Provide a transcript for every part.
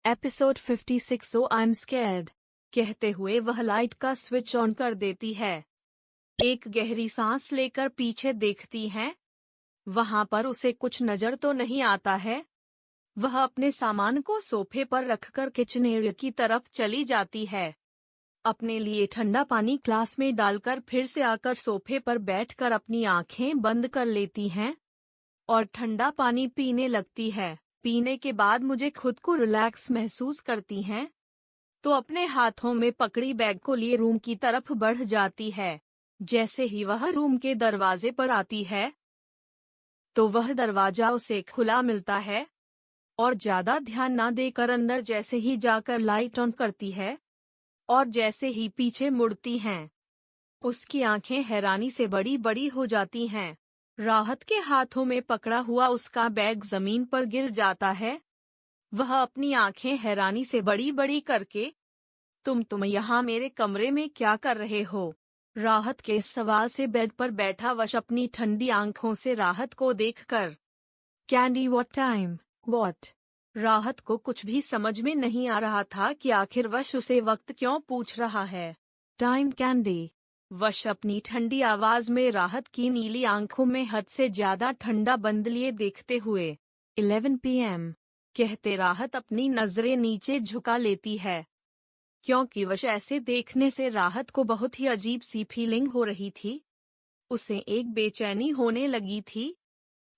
Episode 56 oh I am scared कहते हुए वह लाइट का स्विच ऑन कर देती है। एक गहरी सांस लेकर पीछे देखती है। वहां पर उसे कुछ नजर तो नहीं आता है। वह अपने सामान को सोफे पर रखकर किचन एरिया की तरफ चली जाती है। अपने लिए ठंडा पानी ग्लास में डालकर फिर से आकर सोफे पर बैठकर अपनी आंखें बंद कर लेती हैं और ठंडा पानी पीने लगती है। पीने के बाद मुझे खुद को रिलैक्स महसूस करती हैं, तो अपने हाथों में पकड़ी बैग को लिए रूम की तरफ बढ़ जाती है। जैसे ही वह रूम के दरवाजे पर आती है, तो वह दरवाजा उसे खुला मिलता है और ज्यादा ध्यान न देकर अंदर जैसे ही जाकर लाइट ऑन करती है और जैसे ही पीछे मुड़ती हैं, उसकी आंखें हैरानी से बड़ी बड़ी हो जाती हैं। राहत के हाथों में पकड़ा हुआ उसका बैग जमीन पर गिर जाता है। वह अपनी आंखें हैरानी से बड़ी बड़ी करके, तुम यहाँ मेरे कमरे में क्या कर रहे हो? राहत के इस सवाल से बेड पर बैठा वश अपनी ठंडी आंखों से राहत को देखकर, कैंडी व्हाट टाइम व्हाट? राहत को कुछ भी समझ में नहीं आ रहा था कि आखिर वश उसे वक्त क्यों पूछ रहा है। Time candy. वश अपनी ठंडी आवाज में राहत की नीली आंखों में हद से ज्यादा ठंडा बंद लिए देखते हुए 11 PM कहते राहत अपनी नजरें नीचे झुका लेती है, क्योंकि वश ऐसे देखने से राहत को बहुत ही अजीब सी फीलिंग हो रही थी। उसे एक बेचैनी होने लगी थी।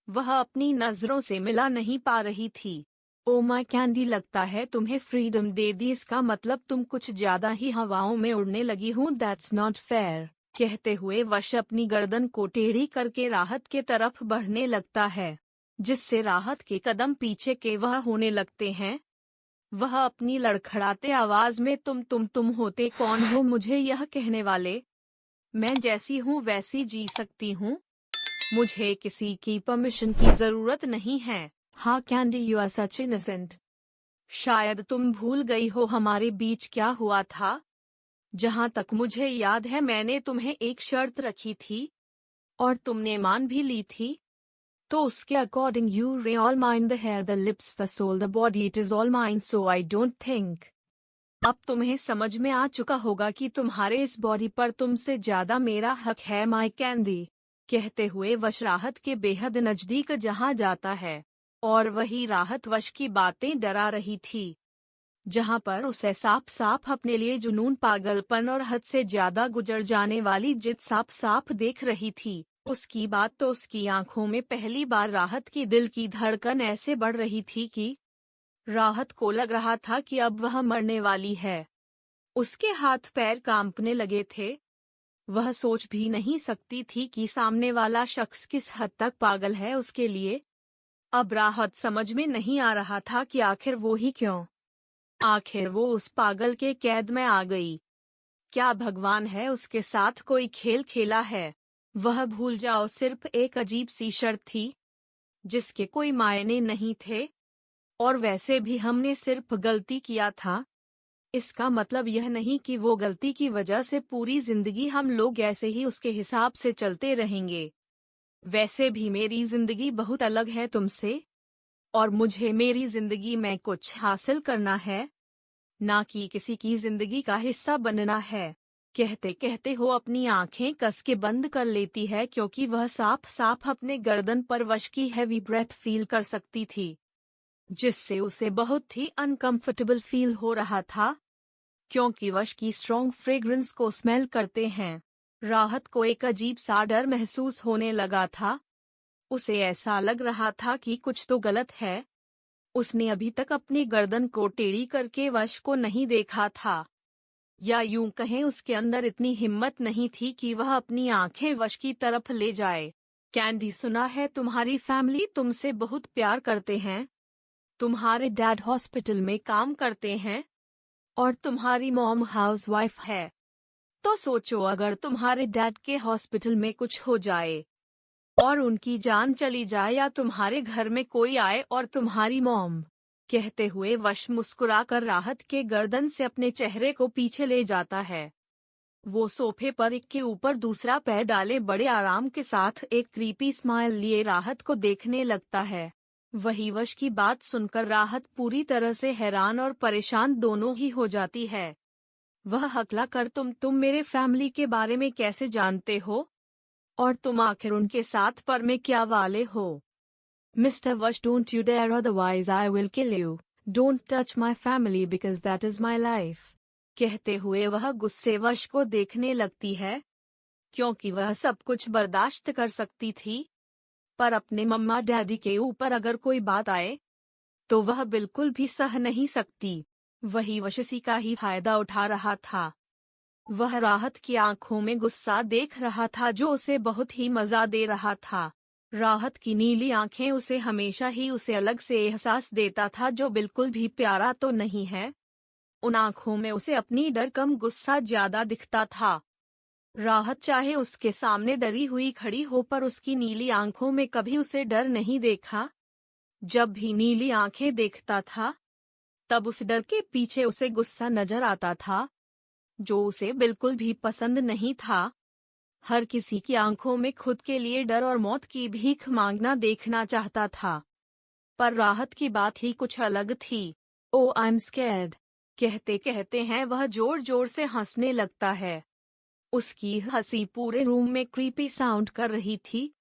वह अपनी नजरों से मिला नहीं पा रही थी। ओ माय कैंडी, लगता है तुम्हें फ्रीडम दे दी, इसका मतलब तुम कुछ ज्यादा ही हवाओं में उड़ने लगी हूँ। दैट्स नॉट फेयर कहते हुए वश अपनी गर्दन को टेढ़ी करके राहत के तरफ बढ़ने लगता है, जिससे राहत के कदम पीछे के वह होने लगते हैं। वह अपनी लड़खड़ाते आवाज में तुम होते कौन हो मुझे यह कहने वाले? मैं जैसी हूँ वैसी जी सकती हूँ। मुझे किसी की परमिशन की जरूरत नहीं है। हाँ Candy, you are such innocent. शायद तुम भूल गई हो हमारे बीच क्या हुआ था। जहाँ तक मुझे याद है मैंने तुम्हें एक शर्त रखी थी और तुमने मान भी ली थी। तो उसके according you're all mine, the hair, the lips, the soul, the body, it is all mine, so I don't think. अब तुम्हें समझ में आ चुका होगा कि तुम्हारे इस बॉडी पर तुमसे ज्यादा मेरा हक है माय कैंडी कहते हुए वश राहत के बेहद नजदीक जहाँ जाता है, और वही राहत वश की बातें डरा रही थी। जहाँ पर उसे साफ साफ अपने लिए जुनून, पागलपन और हद से ज्यादा गुजर जाने वाली जिद साफ साफ देख रही थी। उसकी बात तो उसकी आंखों में पहली बार राहत की दिल की धड़कन ऐसे बढ़ रही थी कि राहत को लग रहा था कि अब वह मरने वाली है। उसके हाथ पैर कांपने लगे थे। वह सोच भी नहीं सकती थी कि सामने वाला शख्स किस हद तक पागल है उसके लिए। अब राहत समझ में नहीं आ रहा था कि आखिर वो ही क्यों, आखिर वो उस पागल के कैद में आ गई। क्या भगवान है उसके साथ कोई खेल खेला है? वह भूल जाओ सिर्फ एक अजीब सी शर्त थी, जिसके कोई मायने नहीं थे। और वैसे भी हमने सिर्फ गलती किया था। इसका मतलब यह नहीं कि वो गलती की वजह से पूरी जिंदगी हम लोग ऐसे ही उसके हिसाब से चलते रहेंगे। वैसे भी मेरी जिंदगी बहुत अलग है तुमसे, और मुझे मेरी जिंदगी में कुछ हासिल करना है, ना कि किसी की जिंदगी का हिस्सा बनना है। कहते कहते हो अपनी आंखें कस के बंद कर लेती है, क्योंकि वह साफ साफ अपने गर्दन पर वश की हैवी ब्रेथ फील कर सकती थी, जिससे उसे बहुत ही अनकंफर्टेबल फील हो रहा था, क्योंकि वश की स्ट्रॉन्ग फ्रेग्रेंस को स्मेल करते हैं। राहत को एक अजीब सा डर महसूस होने लगा था। उसे ऐसा लग रहा था कि कुछ तो गलत है। उसने अभी तक अपनी गर्दन को टेढ़ी करके वश को नहीं देखा था, या यूं कहें उसके अंदर इतनी हिम्मत नहीं थी कि वह अपनी आंखें वश की तरफ ले जाए। कैंडी, सुना है तुम्हारी फैमिली तुमसे बहुत प्यार करते हैं। तुम्हारे डैड हॉस्पिटल में काम करते हैं और तुम्हारी मॉम हाउसवाइफ है। तो सोचो अगर तुम्हारे डैड के हॉस्पिटल में कुछ हो जाए और उनकी जान चली जाए, या तुम्हारे घर में कोई आए और तुम्हारी मॉम। कहते हुए वश मुस्कुराकर राहत के गर्दन से अपने चेहरे को पीछे ले जाता है। वो सोफे पर एक के ऊपर दूसरा पैर डाले बड़े आराम के साथ एक क्रीपी स्माइल लिए राहत को देखने लगता है। वही वश की बात सुनकर राहत पूरी तरह से हैरान और परेशान दोनों ही हो जाती है। वह हकला कर तुम मेरे फैमिली के बारे में कैसे जानते हो? और तुम आखिर उनके साथ पर में क्या वाले हो? Mister Vash, don't you dare, otherwise I will kill you. Don't touch my family because that is my life. कहते हुए वह गुस्से वश को देखने लगती है, क्योंकि वह सब कुछ बर्दाश्त कर सकती थी, पर अपने मम्मा डैडी के ऊपर अगर कोई बात आए तो वह बिल्कुल भी सह नहीं सकती। वही वश इसी का ही फायदा उठा रहा था। वह राहत की आंखों में गुस्सा देख रहा था जो उसे बहुत ही मजा दे रहा था। राहत की नीली आंखें उसे हमेशा ही उसे अलग से एहसास देता था जो बिल्कुल भी प्यारा तो नहीं है। उन आंखों में उसे अपनी डर कम गुस्सा ज्यादा दिखता था। राहत चाहे उसके सामने डरी हुई खड़ी हो पर उसकी नीली आंखों में कभी उसे डर नहीं देखा। जब भी नीली आंखें देखता था तब उस डर के पीछे उसे गुस्सा नजर आता था, जो उसे बिल्कुल भी पसंद नहीं था। हर किसी की आंखों में खुद के लिए डर और मौत की भीख मांगना देखना चाहता था, पर राहत की बात ही कुछ अलग थी। ओ आई एम स्कैर्ड, कहते कहते हैं वह जोर जोर से हंसने लगता है। उसकी हंसी पूरे रूम में क्रीपी साउंड कर रही थी,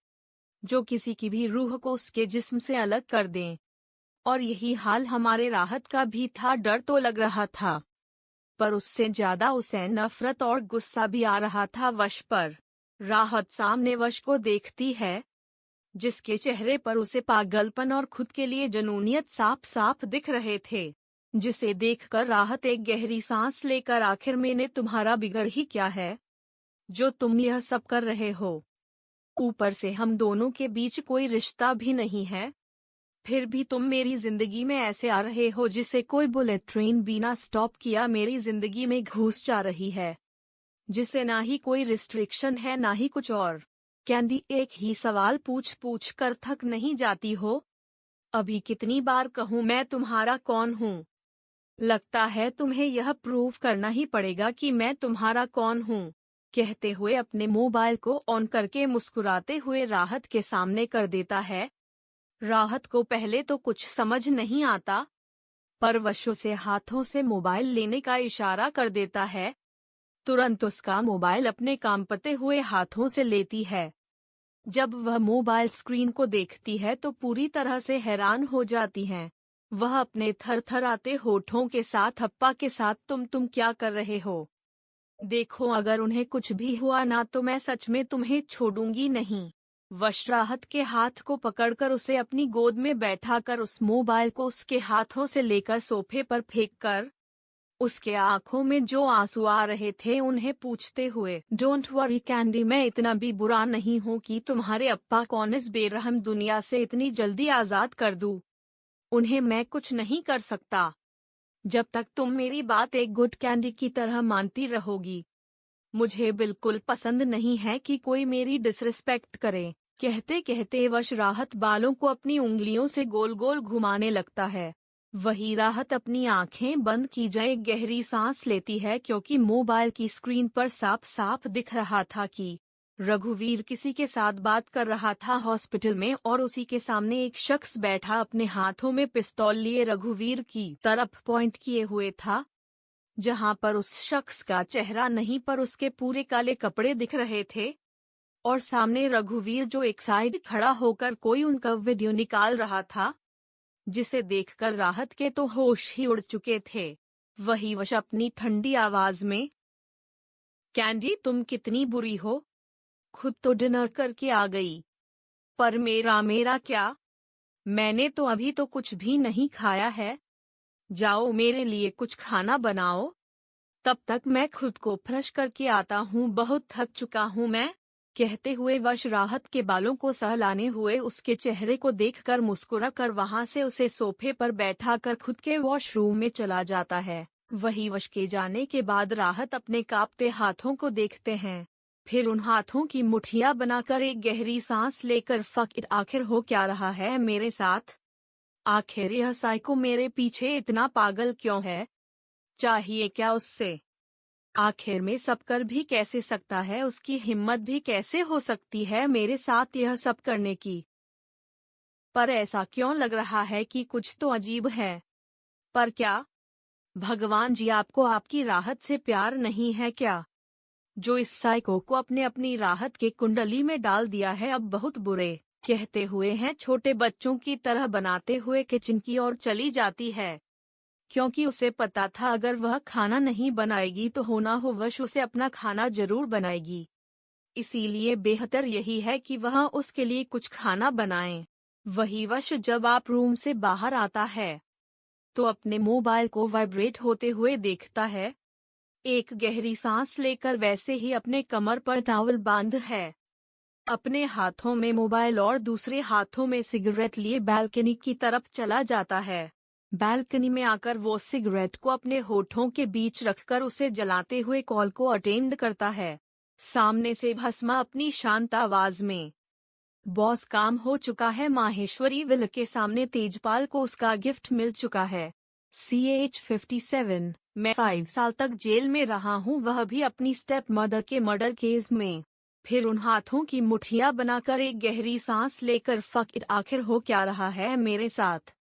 जो किसी की भी रूह को उसके जिस्म से अलग कर दें। और यही हाल हमारे राहत का भी था। डर तो लग रहा था, पर उससे ज्यादा उसे नफरत और गुस्सा भी आ रहा था वश पर। राहत सामने वश को देखती है, जिसके चेहरे पर उसे पागलपन और खुद के लिए जुनूनियत साफ साफ दिख रहे थे, जिसे देखकर राहत एक गहरी सांस लेकर आखिर मैंने तुम्हारा बिगड़ ही क्या है, जो तुम यह सब कर रहे हो? ऊपर से हम दोनों के बीच कोई रिश्ता भी नहीं है, फिर भी तुम मेरी जिंदगी में ऐसे आ रहे हो जिसे कोई बुलेट ट्रेन बिना स्टॉप किया मेरी जिंदगी में घुस जा रही है, जिसे ना ही कोई रिस्ट्रिक्शन है ना ही कुछ और। कैंडी, एक ही सवाल पूछ पूछ कर थक नहीं जाती हो? अभी कितनी बार कहूँ मैं तुम्हारा कौन हूँ? लगता है तुम्हें यह प्रूव करना ही पड़ेगा कि मैं तुम्हारा कौन हूँ। कहते हुए अपने मोबाइल को ऑन करके मुस्कुराते हुए राहत के सामने कर देता है। राहत को पहले तो कुछ समझ नहीं आता, पर वश उसे हाथों से मोबाइल लेने का इशारा कर देता है। तुरंत उसका मोबाइल अपने कांपते हुए हाथों से लेती है। जब वह मोबाइल स्क्रीन को देखती है तो पूरी तरह से हैरान हो जाती है। वह अपने थरथराते होठों के साथ अप्पा के साथ तुम क्या कर रहे हो? देखो, अगर उन्हें कुछ भी हुआ ना तो मैं सच में तुम्हें छोड़ूंगी नहीं। वश राहत के हाथ को पकड़कर उसे अपनी गोद में बैठाकर उस मोबाइल को उसके हाथों से लेकर सोफे पर फेंककर उसके आंखों में जो आंसू आ रहे थे उन्हें पूछते हुए, डोंट वरी कैंडी, मैं इतना भी बुरा नहीं हूँ कि तुम्हारे अप्पा को इस बेरहम दुनिया से इतनी जल्दी आजाद कर दूँ। उन्हें मैं कुछ नहीं कर सकता जब तक तुम मेरी बात एक गुड कैंडी की तरह मानती रहोगी। मुझे बिल्कुल पसंद नहीं है कि कोई मेरी डिसरिस्पेक्ट करे। कहते कहते वश राहत बालों को अपनी उंगलियों से गोल गोल घुमाने लगता है। वही राहत अपनी आंखें बंद की जाए गहरी सांस लेती है, क्योंकि मोबाइल की स्क्रीन पर साफ साफ दिख रहा था कि रघुवीर किसी के साथ बात कर रहा था हॉस्पिटल में, और उसी के सामने एक शख्स बैठा अपने हाथों में पिस्तौल लिए रघुवीर की तरफ पॉइंट किए हुए था, जहां पर उस शख्स का चेहरा नहीं पर उसके पूरे काले कपड़े दिख रहे थे। और सामने रघुवीर जो एक साइड खड़ा होकर कोई उनका वीडियो निकाल रहा था, जिसे देखकर राहत के तो होश ही उड़ चुके थे। वही वश अपनी ठंडी आवाज में, कैंडी तुम कितनी बुरी हो, खुद तो डिनर करके आ गई, पर मेरा क्या? मैंने तो अभी तो कुछ भी नहीं खाया है। जाओ मेरे लिए कुछ खाना बनाओ, तब तक मैं खुद को फ्रेश करके आता हूँ, बहुत थक चुका हूँ मैं। कहते हुए वश राहत के बालों को सहलाने हुए उसके चेहरे को देखकर मुस्कुरा कर वहां से उसे सोफे पर बैठाकर खुद के वॉशरूम में चला जाता है। वही वश के जाने के बाद राहत अपने कांपते हाथों को देखते हैं, फिर उन हाथों की मुठ्ठियां बनाकर एक गहरी सांस लेकर फक इट, आखिर हो क्या रहा है मेरे साथ? आखिर यह साइको मेरे पीछे इतना पागल क्यों है? चाहिए क्या उससे? आखिर में सब कर भी कैसे सकता है? उसकी हिम्मत भी कैसे हो सकती है मेरे साथ यह सब करने की? पर ऐसा क्यों लग रहा है कि कुछ तो अजीब है। पर क्या भगवान जी आपको आपकी राहत से प्यार नहीं है क्या? जो इस साइको को अपने अपनी राहत के कुंडली में डाल दिया है अब बहुत बुरे। कहते हुए हैं छोटे बच्चों की तरह बनाते हुए किचन की ओर चली जाती है, क्योंकि उसे पता था अगर वह खाना नहीं बनाएगी तो होना हो वश उसे अपना खाना जरूर बनाएगी। इसीलिए बेहतर यही है कि वह उसके लिए कुछ खाना बनाए। वही वश जब आप रूम से बाहर आता है तो अपने मोबाइल को वाइब्रेट होते हुए देखता है। एक गहरी सांस लेकर वैसे ही अपने कमर पर टॉवल बांध है, अपने हाथों में मोबाइल और दूसरे हाथों में सिगरेट लिए बालकनी की तरफ चला जाता है। बालकनी में आकर वो सिगरेट को अपने होठों के बीच रखकर उसे जलाते हुए कॉल को अटेंड करता है। सामने से भस्मा अपनी शांत आवाज में, बॉस काम हो चुका है। माहेश्वरी विल के सामने तेजपाल को उसका गिफ्ट मिल चुका है। CH57, मैं 5 साल तक जेल में रहा हूँ, वह भी अपनी स्टेप मदर के मर्डर केस में। फिर उन हाथों की मुठ्ठियां बनाकर एक गहरी सांस लेकर फक इट, आखिर हो क्या रहा है मेरे साथ?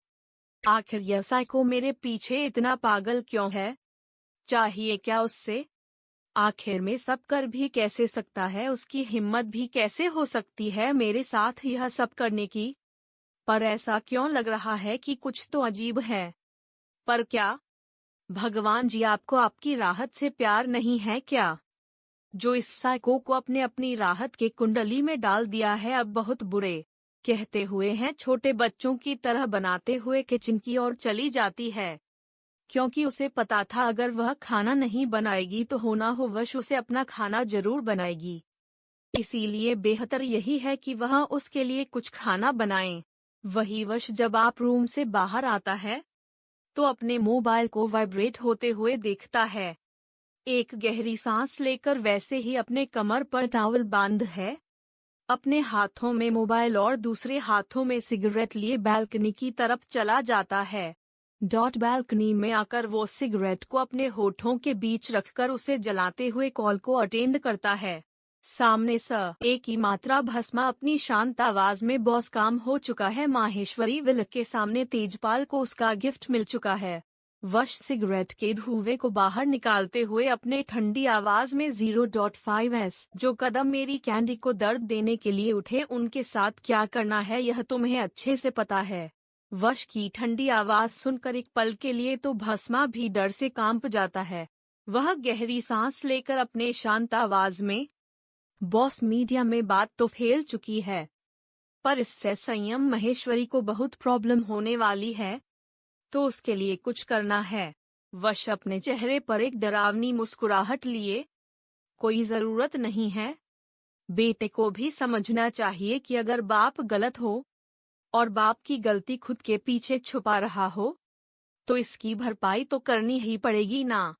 आखिर यह साइको मेरे पीछे इतना पागल क्यों है? चाहिए क्या उससे? आखिर में सब कर भी कैसे सकता है? उसकी हिम्मत भी कैसे हो सकती है मेरे साथ यह सब करने की? पर ऐसा क्यों लग रहा है कि कुछ तो अजीब है। पर क्या भगवान जी आपको आपकी राहत से प्यार नहीं है क्या? जो इस साइको को अपने अपनी राहत के कुंडली में डाल दिया है अब बहुत बुरे। कहते हुए हैं छोटे बच्चों की तरह बनाते हुए किचन की ओर चली जाती है, क्योंकि उसे पता था अगर वह खाना नहीं बनाएगी तो होना हो वश उसे अपना खाना जरूर बनाएगी। इसीलिए बेहतर यही है कि वह उसके लिए कुछ खाना बनाए। वही वश जब आप रूम से बाहर आता है तो अपने मोबाइल को वाइब्रेट होते हुए देखता है। एक गहरी सांस लेकर वैसे ही अपने कमर पर टॉवल बांध है, अपने हाथों में मोबाइल और दूसरे हाथों में सिगरेट लिए बालकनी की तरफ चला जाता है। बालकनी में आकर वो सिगरेट को अपने होठों के बीच रखकर उसे जलाते हुए कॉल को अटेंड करता है। सामने से एक ही मात्रा भस्मा अपनी शांत आवाज में, बॉस काम हो चुका है। माहेश्वरी विल के सामने तेजपाल को उसका गिफ्ट मिल चुका है। वश सिगरेट के धुएं को बाहर निकालते हुए अपने ठंडी आवाज में 0.5S, जो कदम मेरी कैंडी को दर्द देने के लिए उठे उनके साथ क्या करना है यह तुम्हें अच्छे से पता है। वश की ठंडी आवाज सुनकर एक पल के लिए तो भस्मा भी डर से कांप जाता है। वह गहरी सांस लेकर अपने शांत आवाज में, बॉस मीडिया में बात तो फैल चुकी है, पर इससे संयम महेश्वरी को बहुत प्रॉब्लम होने वाली है, तो उसके लिए कुछ करना है। वश अपने चेहरे पर एक डरावनी मुस्कुराहट लिए, कोई जरूरत नहीं है। बेटे को भी समझना चाहिए कि अगर बाप गलत हो और बाप की गलती खुद के पीछे छुपा रहा हो तो इसकी भरपाई तो करनी ही पड़ेगी ना।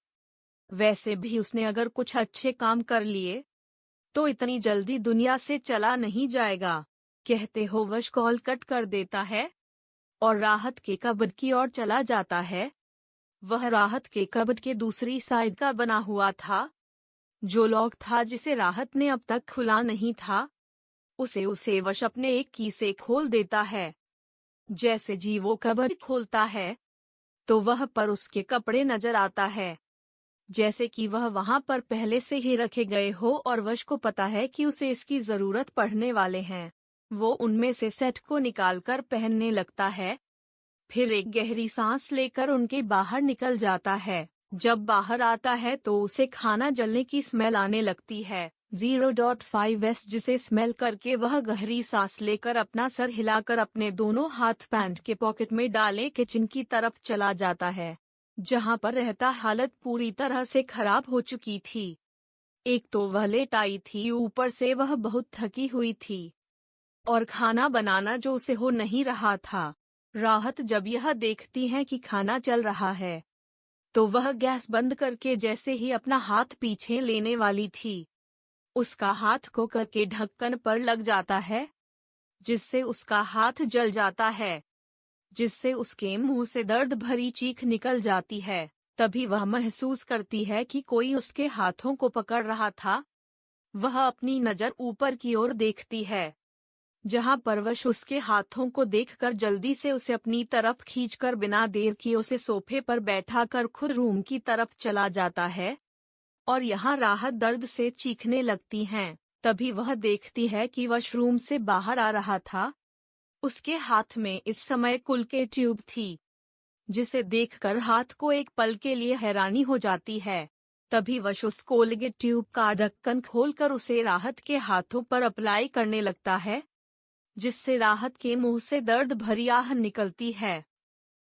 वैसे भी उसने अगर कुछ अच्छे काम कर लिए तो इतनी जल्दी दुनिया से चला नहीं जाएगा। कहते हो वश कॉल कट कर देता है और राहत के कबर्ड की ओर चला जाता है। वह राहत के कबर्ड के दूसरी साइड का बना हुआ था, जो लॉक था जिसे राहत ने अब तक खुला नहीं था। उसे वश अपने एक की से खोल देता है। जैसे जी वो कबर्ड खोलता है तो वह पर उसके कपड़े नजर आता है, जैसे कि वह वहां पर पहले से ही रखे गए हो और वश को पता है कि उसे इसकी जरूरत पड़ने वाले हैं। वो उनमें से सेट को निकालकर पहनने लगता है, फिर एक गहरी सांस लेकर उनके बाहर निकल जाता है। जब बाहर आता है तो उसे खाना जलने की स्मेल आने लगती है। 0.5S, जिसे स्मेल करके वह गहरी सांस लेकर अपना सर हिलाकर अपने दोनों हाथ पैंट के पॉकेट में डाले किचन की तरफ चला जाता है, जहां पर रहता हालत पूरी तरह से खराब हो चुकी थी। एक तो वह लेट आई थी, ऊपर से वह बहुत थकी हुई थी, और खाना बनाना जो उसे हो नहीं रहा था। राहत जब यह देखती है कि खाना चल रहा है तो वह गैस बंद करके जैसे ही अपना हाथ पीछे लेने वाली थी, उसका हाथ कुकर के ढक्कन पर लग जाता है, जिससे उसका हाथ जल जाता है, जिससे उसके मुंह से दर्द भरी चीख निकल जाती है। तभी वह महसूस करती है कि कोई उसके हाथों को पकड़ रहा था। वह अपनी नजर ऊपर की ओर देखती है, जहां पर वश उसके हाथों को देखकर जल्दी से उसे अपनी तरफ खींचकर बिना देर किए उसे सोफे पर बैठाकर खुद रूम की तरफ चला जाता है। और यहाँ राहत दर्द से चीखने लगती हैं। तभी वह देखती है कि वॉशरूम से बाहर आ रहा था। उसके हाथ में इस समय कोलगेट ट्यूब थी, जिसे देखकर हाथ को एक पल के लिए हैरानी हो जाती है। तभी वश उस कोलगेट ट्यूब का ढक्कन खोलकर उसे राहत के हाथों पर अप्लाई करने लगता है, जिससे राहत के मुंह से दर्द भरी आह निकलती है।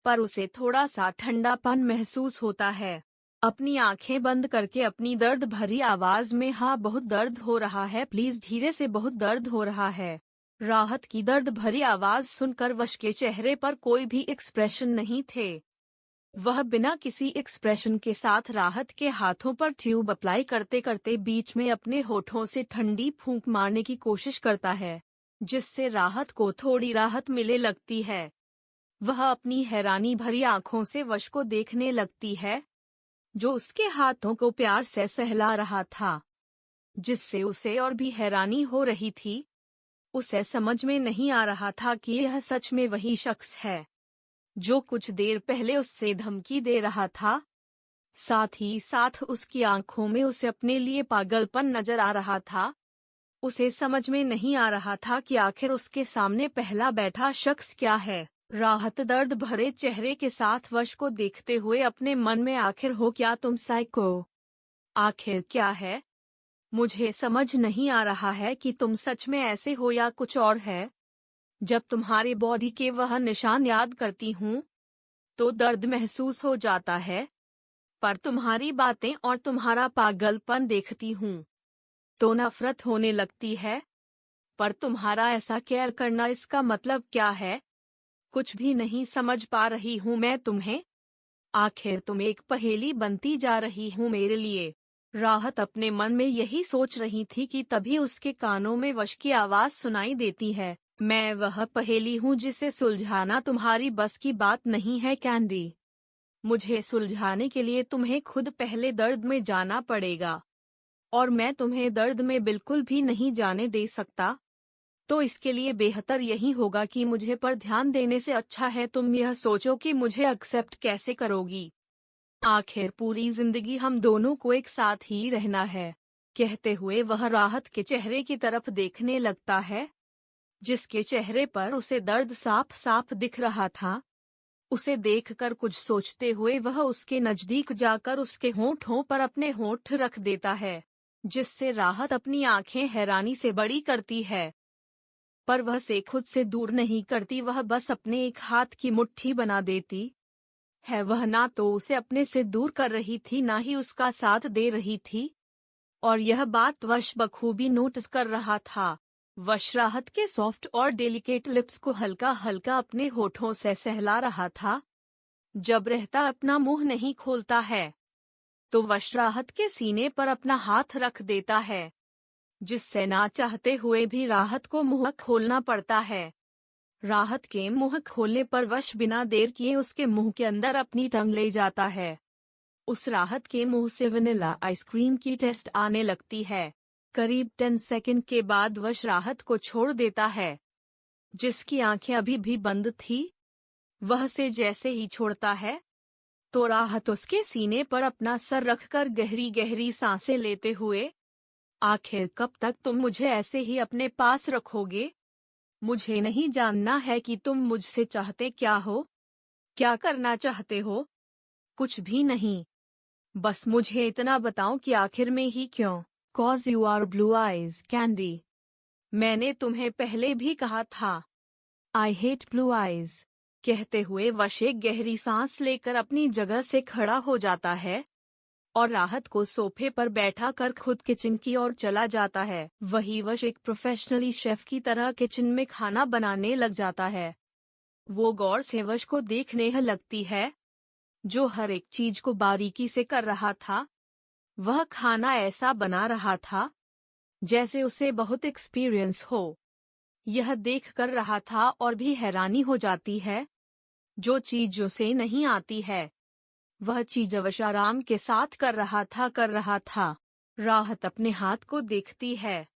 पर उसे थोड़ा सा ठंडापन महसूस होता है। अपनी आंखें बंद करके अपनी दर्द भरी आवाज में, हाँ बहुत दर्द हो रहा है, प्लीज धीरे से, बहुत दर्द हो रहा है। राहत की दर्द भरी आवाज सुनकर वश के चेहरे पर कोई भी एक्सप्रेशन नहीं थे। वह बिना किसी एक्सप्रेशन के साथ राहत के हाथों पर ट्यूब अप्लाई करते करते बीच में अपने होठों से ठंडी फूंक मारने की कोशिश करता है, जिससे राहत को थोड़ी राहत मिले लगती है। वह अपनी हैरानी भरी आंखों से वश को देखने लगती है, जो उसके हाथों को प्यार से सहला रहा था, जिससे उसे और भी हैरानी हो रही थी। उसे समझ में नहीं आ रहा था कि यह सच में वही शख्स है जो कुछ देर पहले उससे धमकी दे रहा था। साथ ही साथ उसकी आंखों में उसे अपने लिए पागलपन नजर आ रहा था। उसे समझ में नहीं आ रहा था कि आखिर उसके सामने पहला बैठा शख्स क्या है। राहत दर्द भरे चेहरे के साथ वश को देखते हुए अपने मन में, आखिर हो क्या तुम साइको? आखिर क्या है? मुझे समझ नहीं आ रहा है कि तुम सच में ऐसे हो या कुछ और है। जब तुम्हारे बॉडी के वह निशान याद करती हूँ तो दर्द महसूस हो जाता है, पर तुम्हारी बातें और तुम्हारा पागलपन देखती हूँ तो नफरत होने लगती है। पर तुम्हारा ऐसा केयर करना, इसका मतलब क्या है? कुछ भी नहीं समझ पा रही हूँ मैं तुम्हें। आखिर तुम एक पहेली बनती जा रही हूँ मेरे लिए। राहत अपने मन में यही सोच रही थी कि तभी उसके कानों में वश की आवाज सुनाई देती है, मैं वह पहेली हूँ जिसे सुलझाना तुम्हारी बस की बात नहीं है कैंडी। मुझे सुलझाने के लिए तुम्हें खुद पहले दर्द में जाना पड़ेगा, और मैं तुम्हें दर्द में बिल्कुल भी नहीं जाने दे सकता। तो इसके लिए बेहतर यही होगा कि मुझे पर ध्यान देने से अच्छा है तुम यह सोचो कि मुझे एक्सेप्ट कैसे करोगी। आखिर पूरी जिंदगी हम दोनों को एक साथ ही रहना है। कहते हुए वह राहत के चेहरे की तरफ देखने लगता है, जिसके चेहरे पर उसे दर्द साफ साफ दिख रहा था। उसे देखकर कुछ सोचते हुए वह उसके नजदीक जाकर उसके होठों पर अपने होठ रख देता है, जिससे राहत अपनी आंखें हैरानी से बड़ी करती है। पर वह से खुद से दूर नहीं करती, वह बस अपने एक हाथ की मुट्ठी बना देती है। वह ना तो उसे अपने से दूर कर रही थी, ना ही उसका साथ दे रही थी, और यह बात वश बखूबी नोटिस कर रहा था। वश राहत के सॉफ्ट और डेलिकेट लिप्स को हल्का हल्का अपने होठों से सहला रहा था। जब रहता अपना मुंह नहीं खोलता है तो वश राहत के सीने पर अपना हाथ रख देता है, जिससे ना चाहते हुए भी राहत को मुंह खोलना पड़ता है। राहत के मुंह खोलने पर वश बिना देर किए उसके मुंह के अंदर अपनी टंग ले जाता है। उस राहत के मुंह से वनीला आइसक्रीम की टेस्ट आने लगती है। करीब 10 सेकंड के बाद वश राहत को छोड़ देता है, जिसकी आंखें अभी भी बंद थी। वह से जैसे ही छोड़ता है तो राहत उसके सीने पर अपना सर रखकर गहरी गहरी सांसें लेते हुए, आखिर कब तक तुम मुझे ऐसे ही अपने पास रखोगे? मुझे नहीं जानना है कि तुम मुझसे चाहते क्या हो, क्या करना चाहते हो। कुछ भी नहीं, बस मुझे इतना बताओ कि आखिर में ही क्यों। Cause you are blue eyes, Candy. मैंने तुम्हें पहले भी कहा था, I hate blue eyes. कहते हुए वश एक गहरी सांस लेकर अपनी जगह से खड़ा हो जाता है और राहत को सोफे पर बैठा कर खुद किचन की ओर चला जाता है। वही वश एक प्रोफेशनली शेफ की तरह किचन में खाना बनाने लग जाता है। वो गौर से वश को देखने लगती है, जो हर एक चीज को बारीकी से कर रहा था। वह खाना ऐसा बना रहा था जैसे उसे बहुत एक्सपीरियंस हो। यह देख कर रहा था और भी हैरानी हो जाती है, जो चीज उसे नहीं आती है वह चीज अवश्य आराम के साथ कर रहा था। राहत अपने हाथ को देखती है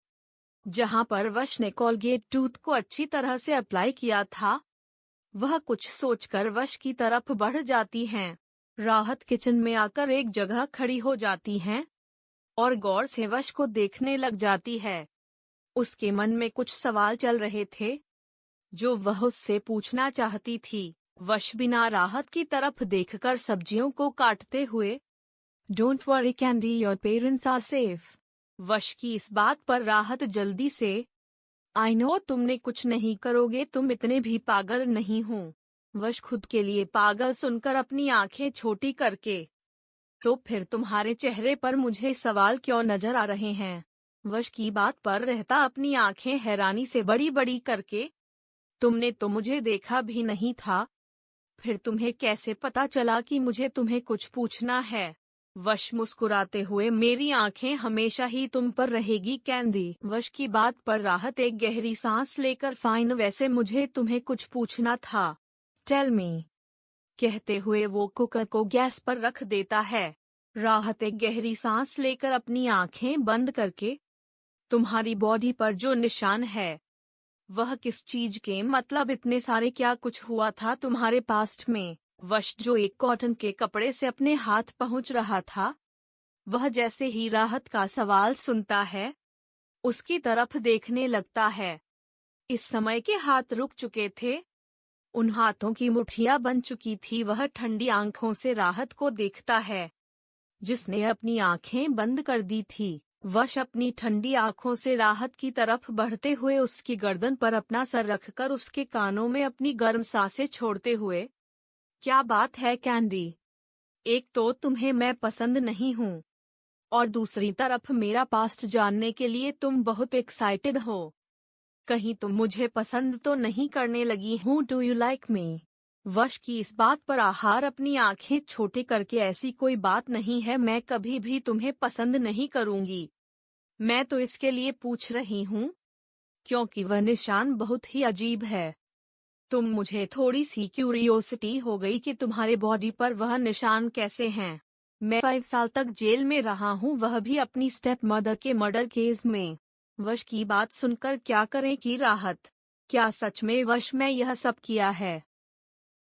जहां पर वश ने कोलगेट टूथ को अच्छी तरह से अप्लाई किया था, वह कुछ सोचकर वश की तरफ बढ़ जाती हैं। राहत किचन में आकर एक जगह खड़ी हो जाती हैं और गौर से वश को देखने लग जाती है। उसके मन में कुछ सवाल चल रहे थे जो वह उससे पूछना चाहती थी। वश बिना राहत की तरफ देखकर सब्जियों को काटते हुए, don't worry Candy, your parents are safe. Vash की इस बात पर राहत जल्दी से, आई नो तुमने कुछ नहीं करोगे, तुम इतने भी पागल नहीं हो। वश खुद के लिए पागल सुनकर अपनी आंखें छोटी करके, तो फिर तुम्हारे चेहरे पर मुझे सवाल क्यों नजर आ रहे हैं? वश की बात पर रहता अपनी आंखें हैरानी से बड़ी बड़ी करके, तुमने तो मुझे देखा भी नहीं था, फिर तुम्हें कैसे पता चला कि मुझे तुम्हें कुछ पूछना है? वश मुस्कुराते हुए, मेरी आंखें हमेशा ही तुम पर रहेगी कैंडी। वश की बात पर राहत एक गहरी सांस लेकर, फाइन, वैसे मुझे तुम्हें कुछ पूछना था, टेल मी, कहते हुए वो कुकर को गैस पर रख देता है। राहत एक गहरी सांस लेकर अपनी आंखें बंद करके, तुम्हारी बॉडी पर जो निशान है वह किस चीज के, मतलब इतने सारे, क्या कुछ हुआ था तुम्हारे पास्ट में? वश जो एक कॉटन के कपड़े से अपने हाथ पहुंच रहा था, वह जैसे ही राहत का सवाल सुनता है उसकी तरफ देखने लगता है। इस समय के हाथ रुक चुके थे, उन हाथों की मुट्ठियां बन चुकी थी। वह ठंडी आंखों से राहत को देखता है जिसने अपनी आंखें बंद कर दी थी। वश अपनी ठंडी आंखों से राहत की तरफ बढ़ते हुए उसकी गर्दन पर अपना सर रखकर उसके कानों में अपनी गर्म सांसें छोड़ते हुए, क्या बात है कैंडी, एक तो तुम्हें मैं पसंद नहीं हूँ और दूसरी तरफ मेरा पास्ट जानने के लिए तुम बहुत एक्साइटेड हो। कहीं तुम मुझे पसंद तो नहीं करने लगी हूँ? Do you like me? वश की इस बात पर आहार अपनी आंखें छोटे करके, ऐसी कोई बात नहीं है, मैं कभी भी तुम्हें पसंद नहीं करूंगी। मैं तो इसके लिए पूछ रही हूँ क्योंकि वह निशान बहुत ही अजीब है। मुझे थोड़ी सी क्यूरियोसिटी हो गई कि तुम्हारे बॉडी पर वह निशान कैसे हैं। मैं 5 साल तक जेल में रहा हूँ, वह भी अपनी स्टेप मदर के मर्डर केस में। वश की बात सुनकर क्या करें कि राहत, क्या सच में वश में यह सब किया है?